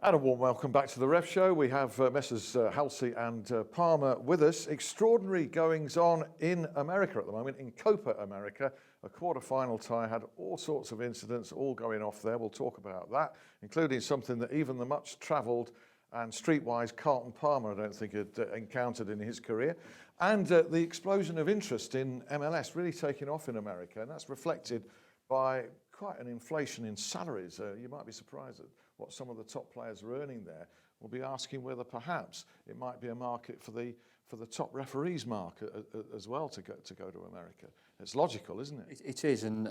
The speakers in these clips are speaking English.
And a warm welcome back to the Ref Show. We have Messrs Halsey and Palmer with us. Extraordinary goings on in America at the moment, in Copa America. A quarter-final tie had all sorts of incidents all going off there. We'll talk about that, including something that even the much-travelled and streetwise Carlton Palmer, I don't think, had encountered in his career. And the explosion of interest in MLS really taking off in America, and that's reflected by quite an inflation in salaries. You might be surprised at what some of the top players are earning there. We'll be asking whether perhaps it might be a market for the top referees market as well to go to America. It's logical, isn't it? It is, and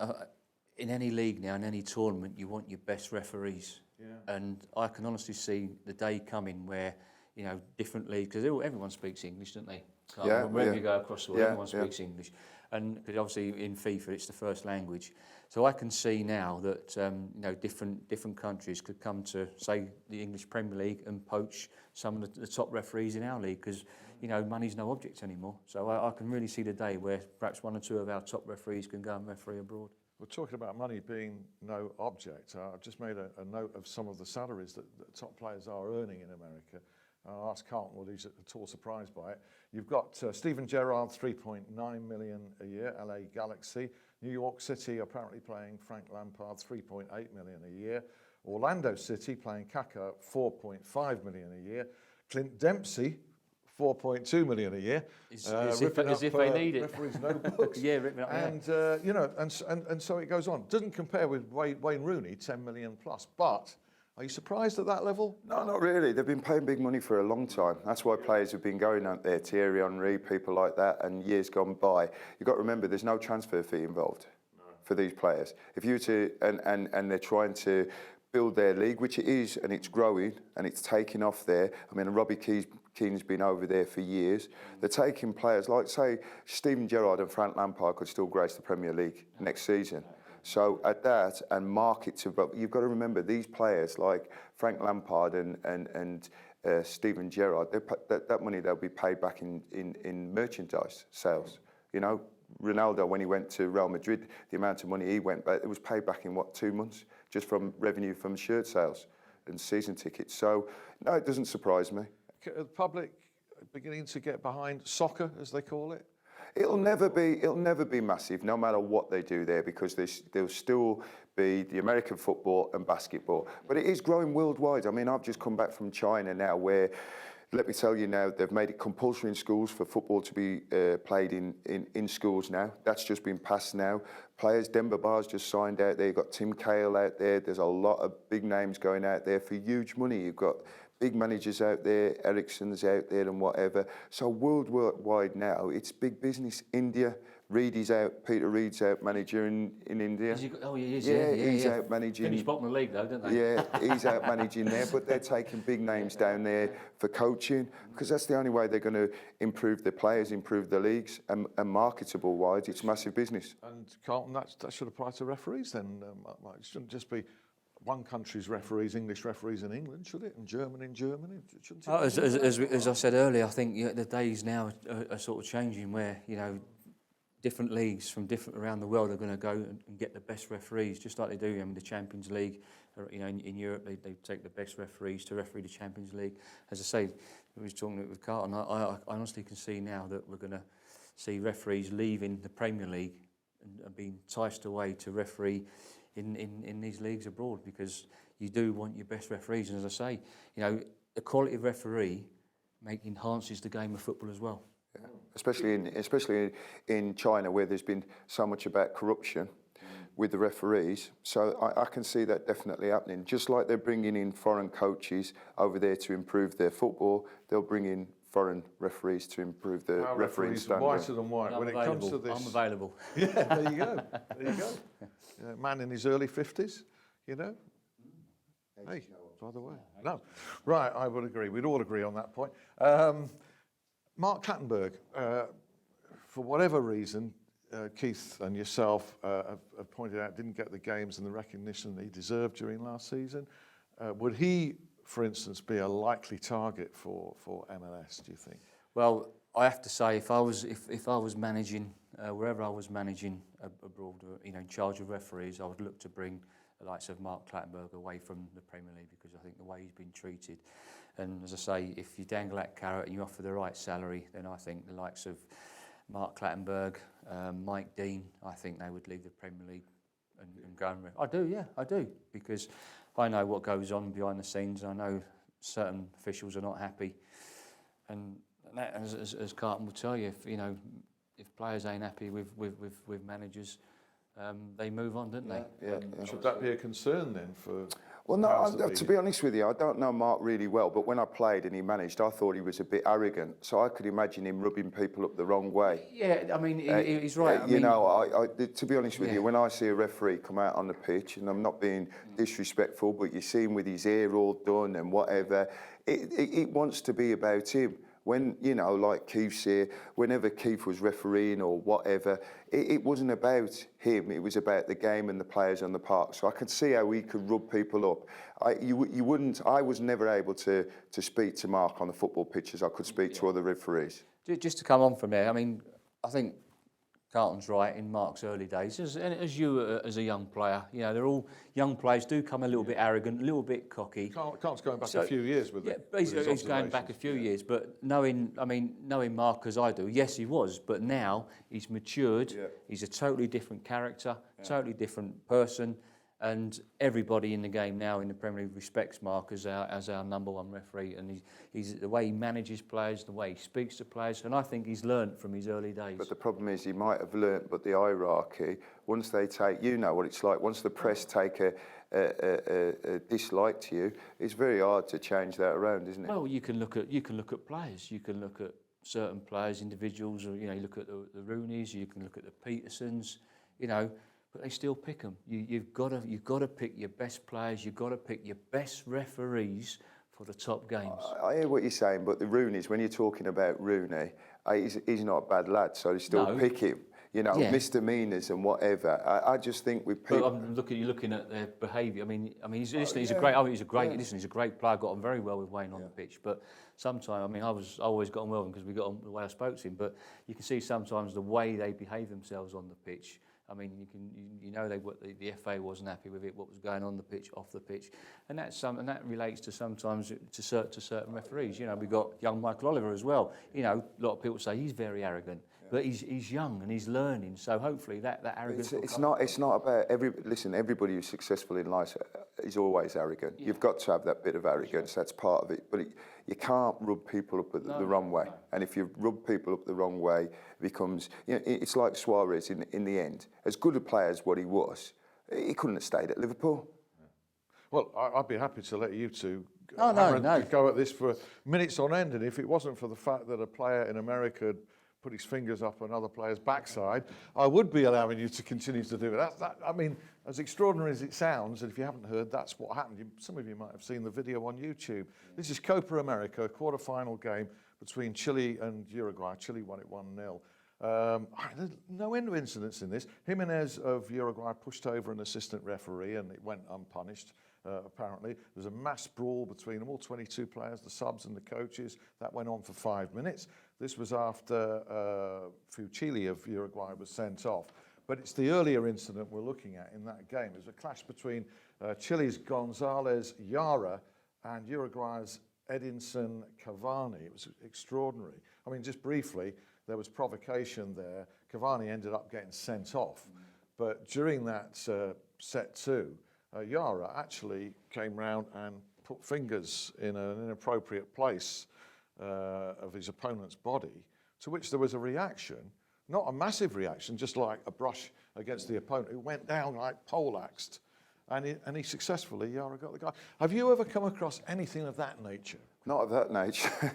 in any league now, in any tournament, you want your best referees. Yeah. And I can honestly see the day coming where, you know, different leagues, because everyone speaks English, don't they? Wherever you go across the world, everyone speaks English. And because obviously in FIFA it's the first language. So I can see now that you know, different countries could come to, say, the English Premier League and poach some of the top referees in our league, because, you know, money's no object anymore. So I can really see the day where perhaps one or two of our top referees can go and referee abroad. We're talking about money being no object. I've just made a note of some of the salaries that top players are earning in America. I'll ask Carlton whether he's at all surprised by it. You've got Steven Gerrard, 3.9 million a year, LA Galaxy. New York City apparently playing Frank Lampard, 3.8 million a year. Orlando City playing Kaká, 4.5 million a year. Clint Dempsey, 4.2 million a year. As if they need it. Referees' notebooks. Yeah, ripping up. And you know, and so it goes on. Doesn't compare with Wayne Rooney, 10 million plus. But are you surprised at that level? No, not really. They've been paying big money for a long time. That's why players have been going out there, Thierry Henry, people like that, and years gone by. You've got to remember, there's no transfer fee involved for these players. If you to and they're trying to build their league, which it is, and it's growing and it's taking off there. I mean, Robbie Keane's been over there for years. They're taking players like, say, Steven Gerrard and Frank Lampard could still grace the Premier League next season. So at that, and market to, but you've got to remember these players like Frank Lampard and Steven Gerrard, that money they'll be paid back in merchandise sales. You know, Ronaldo, when he went to Real Madrid, the amount of money he went, but it was paid back in 2 months, just from revenue from shirt sales and season tickets. So no, it doesn't surprise me. The public beginning to get behind soccer, as they call it. It'll never be massive, no matter what they do there, because there'll still be the American football and basketball. But it is growing worldwide. I mean, I've just come back from China now, where, let me tell you now, they've made it compulsory in schools for football to be played in schools now. That's just been passed now. Players, Denver Bar's just signed out there. You've got Tim Cahill out there. There's a lot of big names going out there for huge money. You've got big managers out there, Ericsson's out there and whatever. So worldwide now, it's big business. India, Reid out, Peter Reid's out manager in India. He is, he's out managing. Finished bottom of the league though, don't they? Yeah, he's out managing there, but they're taking big names down there for coaching, because that's the only way they're going to improve their players, improve the leagues, and marketable wise, it's massive business. And Carlton, that should apply to referees then. It shouldn't just be one country's referees, English referees in England, should it? And German in Germany? Shouldn't it? As I said earlier, I think the days now are sort of changing where, you know, different leagues from different around the world are going to go and get the best referees, just like they do in the Champions League. You know, in Europe, they take the best referees to referee the Champions League. As I say, we was talking with Carlton, I honestly can see now that we're going to see referees leaving the Premier League and being enticed away to referee in these leagues abroad, because you do want your best referees. And as I say, you know, the quality of referee enhances the game of football as well. Yeah. Especially in China, where there's been so much about corruption with the referees. So I can see that definitely happening. Just like they're bringing in foreign coaches over there to improve their football, they'll bring in foreign referees to improve the refereeing standard. Whiter than white. When it comes to this, I'm available. Yeah, there you go. There you go. Man in his early 50s, you know. Hey, by the way, no, right. I would agree. We'd all agree on that point. Mark Clattenburg, for whatever reason, Keith and yourself have pointed out, didn't get the games and the recognition that he deserved during last season. Would he, for instance, be a likely target for MLS, do you think? Well, I have to say, if I was managing wherever I was managing abroad, you know, in charge of referees, I would look to bring the likes of Mark Clattenburg away from the Premier League, because I think the way he's been treated. And as I say, if you dangle that carrot and you offer the right salary, then I think the likes of Mark Clattenburg, Mike Dean, I think they would leave the Premier League and go and... I do, yeah, I do, because I know what goes on behind the scenes. I know certain officials are not happy, and that, as Carlton will tell you, if players ain't happy with managers, they move on, don't they? Yeah. Should that be a concern then for... Well, no, to be honest with you, I don't know Mark really well, but when I played and he managed, I thought he was a bit arrogant. So I could imagine him rubbing people up the wrong way. Yeah, I mean, he's right. To be honest with you, when I see a referee come out on the pitch, and I'm not being disrespectful, but you see him with his hair all done and whatever, it wants to be about him. When, like Keith's here, whenever Keith was refereeing or whatever, it wasn't about him, it was about the game and the players on the park. So I could see how he could rub people up. I was never able to speak to Mark on the football pitch as I could speak to other referees. Just to come on from there, I mean, I think Carlton's right in Mark's early days. As you, as a young player, they're all young players do come a little bit arrogant, a little bit cocky. Carlton's going back a few years with it. He's going back a few years, but knowing Mark as I do, yes, he was, but now he's matured. Yeah. He's a totally different character, totally different person, and everybody in the game now in the Premier League respects Mark as our number one referee, and he's the way he manages players, the way he speaks to players, and I think he's learnt from his early days. But the problem is he might have learnt, but the hierarchy, once they take, what it's like, once the press take a dislike to you, it's very hard to change that around, isn't it? Well, you can look at players, you can look at certain players, individuals, or you look at the Rooneys, you can look at the Petersons, but they still pick them. You've got to pick your best players. You've got to pick your best referees for the top games. I hear what you're saying, but the Rooneys, when you're talking about Rooney, he's not a bad lad, so they still pick him. Misdemeanors and whatever. I just think with people. But I'm looking at their behaviour. I mean, he's a great player. Got on very well with Wayne on the pitch, but sometimes, I always got on well with him because we got on the way I spoke to him. But you can see sometimes the way they behave themselves on the pitch. I mean, the FA wasn't happy with it. What was going on the pitch, off the pitch, and that relates to sometimes to certain referees. We got young Michael Oliver as well. A lot of people say he's very arrogant, but he's young and he's learning. So hopefully that arrogance. It's not about everybody who's successful in life is always arrogant. Yeah. You've got to have that bit of arrogance. That's part of it. But you can't rub people up the wrong way. No. And if you rub people up the wrong way, it becomes, it's like Suarez in the end. As good a player as what he was, he couldn't have stayed at Liverpool. Yeah. Well, I'd be happy to let you two no. go at this for minutes on end. And if it wasn't for the fact that a player in America had put his fingers up another player's backside, I would be allowing you to continue to do it. I mean, as extraordinary as it sounds, and if you haven't heard, that's what happened. Some of you might have seen the video on YouTube. This is Copa America, a quarter-final game between Chile and Uruguay. Chile won it 1-0. There's no end of incidents in this. Jimenez of Uruguay pushed over an assistant referee and it went unpunished, apparently. There was a mass brawl between them, all 22 players, the subs and the coaches. That went on for 5 minutes. This was after Fucili of Uruguay was sent off. But it's the earlier incident we're looking at in that game. There's a clash between Chile's González Yara and Uruguay's Edinson Cavani. It was extraordinary. I mean, just briefly, there was provocation there. Cavani ended up getting sent off. But during that set two, Yara actually came round and put fingers in an inappropriate place of his opponent's body, to which there was a reaction, not a massive reaction, just like a brush against the opponent, who went down like poleaxed, and he successfully, Yara got the guy. Have you ever come across anything of that nature? Not of that nature.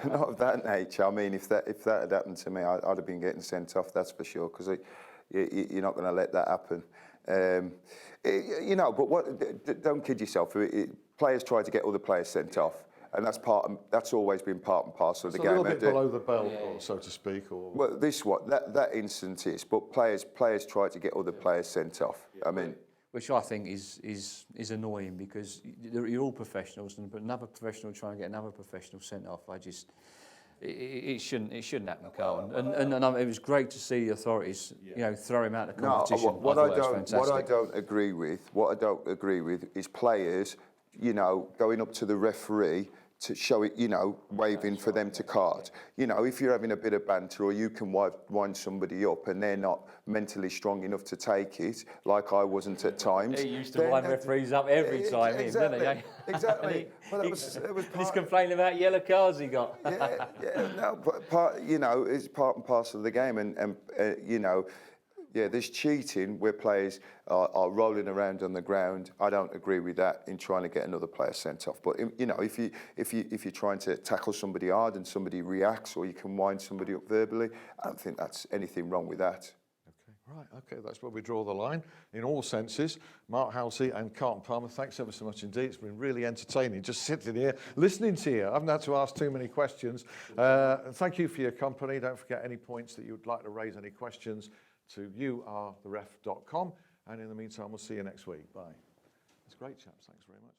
Not of that nature. I mean, if that had happened to me, I'd have been getting sent off, that's for sure, because you're not going to let that happen. But don't kid yourself. Players try to get other players sent off. And that's always been part and parcel of the game. A little bit below the belt, so to speak. Or well, that instance is, but players try to get other players sent off. I mean, which I think is annoying, because you're all professionals, but another professional trying to get another professional sent off. it shouldn't happen, Carlton. And it was great to see the authorities, throw him out of the competition. What I don't agree with is players, going up to the referee to show it, waving for them to card. If you're having a bit of banter or you can wind somebody up and they're not mentally strong enough to take it, like I wasn't at times. He used to wind referees up every time, exactly, didn't he? Exactly. Well, he's complaining about yellow cards he got. It's part and parcel of the game, and there's cheating where players are rolling around on the ground. I don't agree with that in trying to get another player sent off. But if you're trying to tackle somebody hard and somebody reacts, or you can wind somebody up verbally, I don't think that's anything wrong with that. Right, okay, that's where we draw the line in all senses. Mark Halsey and Carlton Palmer, thanks ever so much indeed. It's been really entertaining just sitting here, listening to you. I haven't had to ask too many questions. Thank you for your company. Don't forget any points that you would like to raise, any questions, to youaretheref.com. And in the meantime, we'll see you next week. Bye. It's great, chaps. Thanks very much.